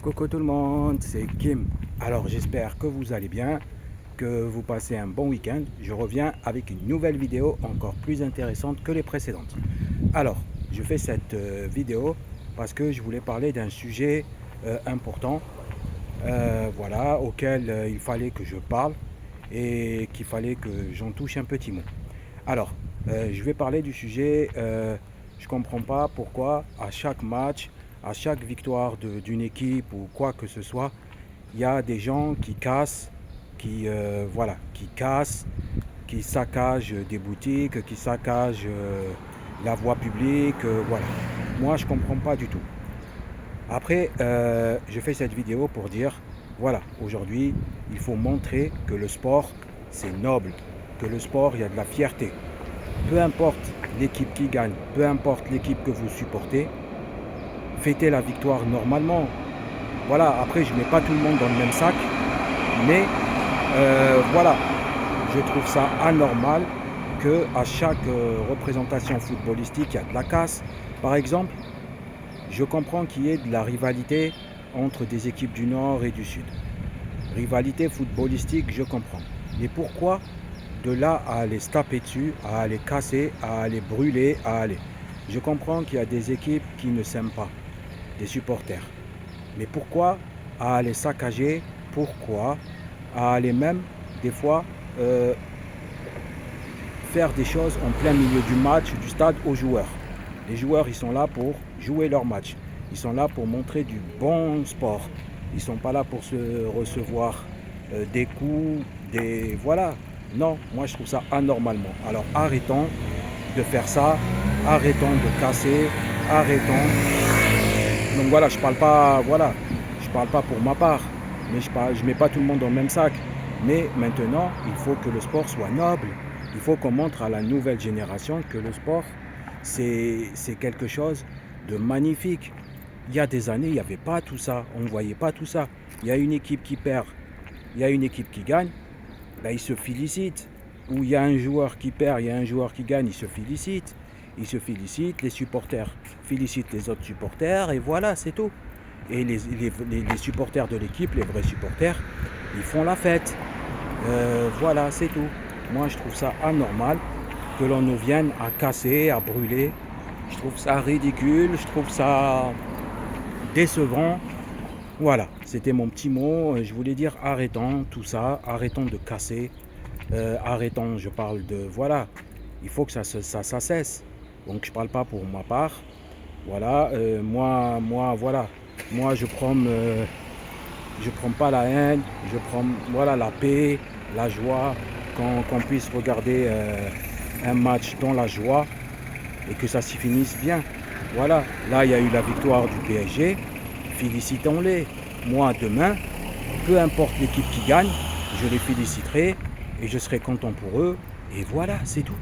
Coucou tout le monde, c'est Kim. Alors j'espère que vous allez bien, que vous passez un bon week-end. Je reviens avec une nouvelle vidéo encore plus intéressante que les précédentes. Alors, je fais cette vidéo parce que je voulais parler d'un sujet important, voilà, auquel il fallait que je parle et qu'il fallait que j'en touche un petit mot. Alors, je vais parler du sujet, je ne comprends pas pourquoi à chaque match, à chaque victoire d'une équipe ou quoi que ce soit, il y a des gens qui cassent, qui cassent, qui saccagent des boutiques, qui saccagent la voie publique, voilà. Moi, je ne comprends pas du tout. Après, je fais cette vidéo pour dire, voilà, aujourd'hui, il faut montrer que le sport, c'est noble, que le sport, il y a de la fierté. Peu importe l'équipe qui gagne, peu importe l'équipe que vous supportez, fêtez la victoire normalement. Voilà, après je ne mets pas tout le monde dans le même sac, mais voilà, je trouve ça anormal qu'à chaque représentation footballistique, il y a de la casse. Par exemple, je comprends qu'il y ait de la rivalité entre des équipes du Nord et du Sud. Rivalité footballistique, je comprends. Mais pourquoi de là à aller se taper dessus, à aller casser, à aller brûler, à aller... Je comprends qu'il y a des équipes qui ne s'aiment pas, des supporters. Mais pourquoi à aller saccager? Pourquoi à aller même, des fois, faire des choses en plein milieu du match, du stade aux joueurs? Les joueurs, ils sont là pour jouer leur match. Ils sont là pour montrer du bon sport. Ils ne sont pas là pour se recevoir des coups, des... Voilà. Non, moi je trouve ça anormalement. Alors arrêtons de faire ça, arrêtons de casser, arrêtons. Donc voilà, je parle pas pour ma part, mais je mets pas tout le monde dans le même sac. Mais maintenant, il faut que le sport soit noble. Il faut qu'on montre à la nouvelle génération que le sport, c'est quelque chose de magnifique. Il y a des années, il n'y avait pas tout ça. On ne voyait pas tout ça. Il y a une équipe qui perd, il y a une équipe qui gagne. Ben, ils se félicitent. Ou il y a un joueur qui perd, il y a un joueur qui gagne, ils se félicitent. Ils se félicitent, les supporters félicitent les autres supporters, et voilà, c'est tout. Et les supporters de l'équipe, les vrais supporters, ils font la fête. Voilà, c'est tout. Moi, je trouve ça anormal que l'on nous vienne à casser, à brûler. Je trouve ça ridicule, je trouve ça décevant. Voilà, c'était mon petit mot. Je voulais dire arrêtons tout ça, arrêtons de casser, arrêtons, je parle de... Voilà, il faut que ça cesse. Donc je ne parle pas pour ma part. Voilà, voilà. Moi, je prends pas la haine, je prends voilà, la paix, la joie, qu'on puisse regarder un match dans la joie et que ça s'y finisse bien. Voilà, là il y a eu la victoire du PSG, félicitons-les. Moi demain, peu importe l'équipe qui gagne, je les féliciterai et je serai content pour eux. Et voilà, c'est tout.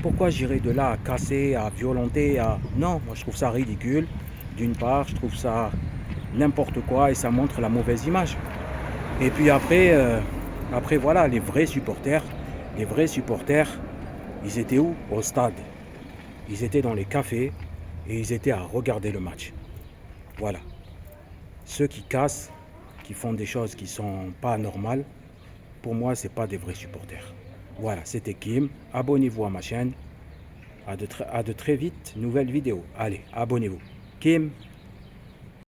Pourquoi j'irai de là à casser, à violenter, à... Non, moi je trouve ça ridicule. D'une part, je trouve ça n'importe quoi et ça montre la mauvaise image. Et puis après voilà, les vrais supporters, ils étaient où? Au stade. Ils étaient dans les cafés et ils étaient à regarder le match. Voilà. Ceux qui cassent, qui font des choses qui sont pas normales, pour moi, c'est pas des vrais supporters. Voilà, c'était Kim. Abonnez-vous à ma chaîne. À de très vite, nouvelle vidéo. Allez, abonnez-vous. Kim.